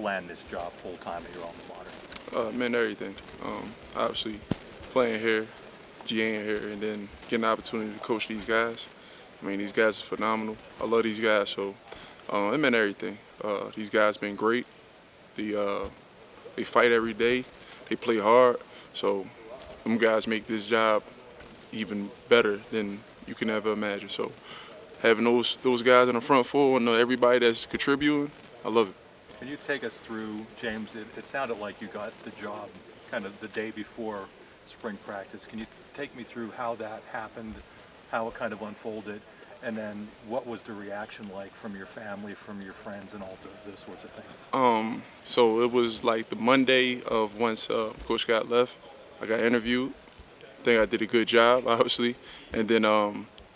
land this job full time at your alma mater? Meant everything. Obviously, playing here, GAing here, and then getting the opportunity to coach these guys. I mean, these guys are phenomenal. I love these guys, so it meant everything. These guys been great. They fight every day. They play hard. So them guys make this job even better than you can ever imagine. So having those guys in the front four and everybody that's contributing, I love it. Can you take us through, James? It sounded like you got the job kind of the day before spring practice. Can you take me through how that happened, how it kind of unfolded, and then what was the reaction like from your family, from your friends, and all those sorts of things? So it was like the Monday of once Coach Scott left, I got interviewed. I think I did a good job, obviously, and then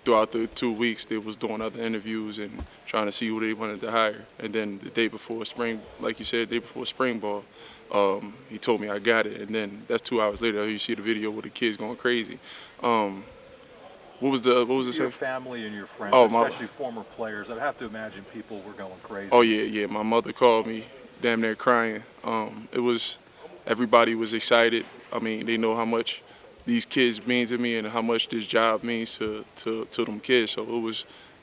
throughout the 2 weeks, they was doing other interviews and trying to see who they wanted to hire. And then the day before spring, like you said, the day before spring ball, he told me I got it. And then that's 2 hours later, you see the video with the kids going crazy. What was the Your second? family and your friends, Oh, especially former players, I have to imagine people were going crazy. Oh yeah. My mother called me, damn near crying. Everybody was excited. I mean, they know how much these kids mean to me and how much this job means to them kids. So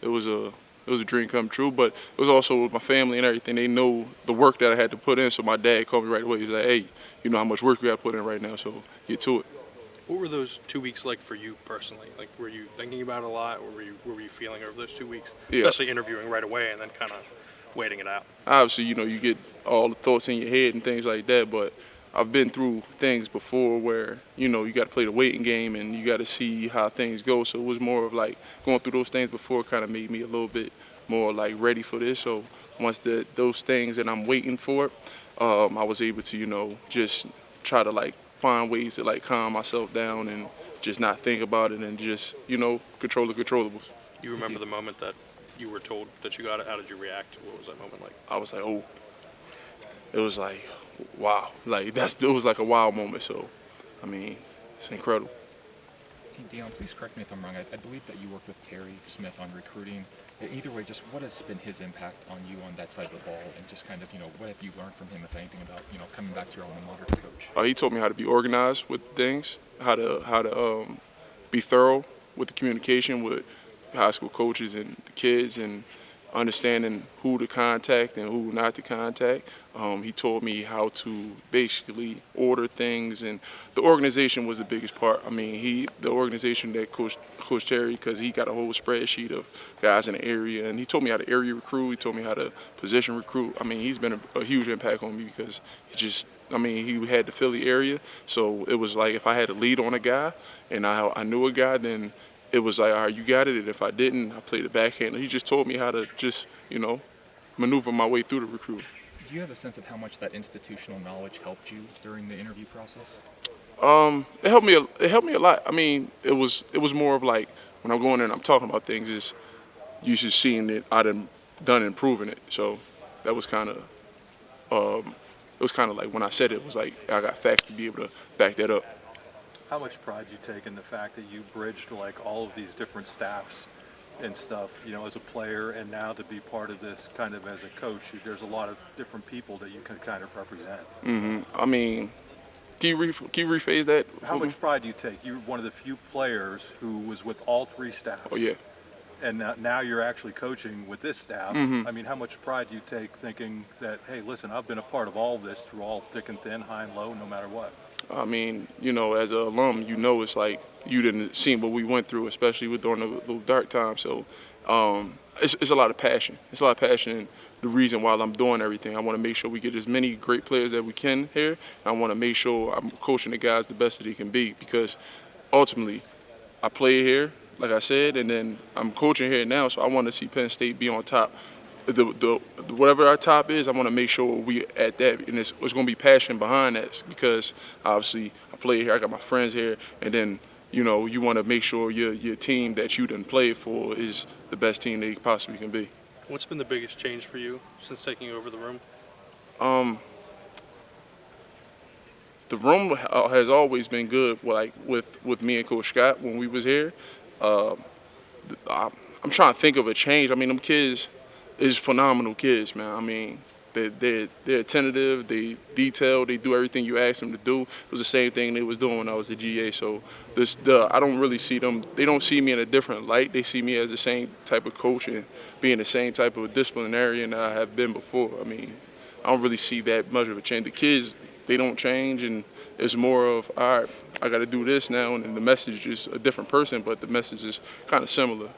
it was a dream come true. But it was also with my family and everything. They know the work that I had to put in. So my dad called me right away. He's like, "Hey, you know how much work you got to put in right now. So get to it." What were those 2 weeks like for you personally? Like, were you thinking about it a lot, or what were you feeling over those 2 weeks? Yeah. Especially interviewing right away and then kind of waiting it out. Obviously, you get all the thoughts in your head and things like that, but I've been through things before where, you got to play the waiting game and you got to see how things go. So it was more of like going through those things before kind of made me a little bit more like ready for this. So once those things that I'm waiting for, I was able to, just try to like find ways to like calm myself down and just not think about it and just, control the controllables. You remember the moment that you were told that you got it? How did you react? What was that moment like? I was like, oh, it was like, wow. Like it was like a wow moment. So, I mean, it's incredible. Hey, Deion, please correct me if I'm wrong. I believe that you worked with Terry Smith on recruiting. Either way, just what has been his impact on you on that side of the ball, and just kind of, what have you learned from him, if anything, about, coming back to your alma mater to coach? He taught me how to be organized with things, how to be thorough with the communication with high school coaches and the kids, and understanding who to contact and who not to contact. He taught me how to basically order things, and the organization was the biggest part. I mean, the organization that Coach Terry, because he got a whole spreadsheet of guys in the area, and he told me how to area recruit. He told me how to position recruit. I mean, he's been a huge impact on me because he had the Philly area, so it was like if I had a lead on a guy and I knew a guy, then it was like, all right, you got it. And if I didn't, I played the backhand. He just told me how to just, maneuver my way through the recruit. Do you have a sense of how much that institutional knowledge helped you during the interview process? It helped me. It helped me a lot. I mean, it was more of like when I'm going in and I'm talking about things, is you just seeing that I done and proven it. So that was kind of like when I said it was like I got facts to be able to back that up. How much pride do you take in the fact that you bridged like all of these different staffs and stuff, as a player, and now to be part of this kind of as a coach? There's a lot of different people that you can kind of represent. I mean, can you rephrase that? How much pride do you take? You're one of the few players who was with all three staffs. Oh yeah. And now you're actually coaching with this staff. I mean, how much pride do you take thinking that, hey, listen, I've been a part of all this through all thick and thin, high and low, no matter what? I mean, as an alum, it's like you didn't see what we went through, especially during the little dark time. So it's a lot of passion. It's a lot of passion. And the reason why I'm doing everything, I want to make sure we get as many great players that we can here. I want to make sure I'm coaching the guys the best that they can be, because ultimately I play here, like I said, and then I'm coaching here now. So I want to see Penn State be on top. Whatever our top is, I want to make sure we at that, and it's going to be passion behind that, because obviously I play here, I got my friends here, and then you want to make sure your team that you done played for is the best team they possibly can be. What's been the biggest change for you since taking over the room? The room has always been good, like with me and Coach Scott when we was here. I'm trying to think of a change. I mean, them kids is phenomenal kids, man. I mean, They're attentive, they detailed, they do everything you ask them to do. It was the same thing they was doing when I was a GA. So I don't really see them. They don't see me in a different light. They see me as the same type of coach and being the same type of disciplinarian that I have been before. I mean, I don't really see that much of a change. The kids, they don't change, and it's more of, all right, I got to do this now, and then the message is a different person, but the message is kind of similar.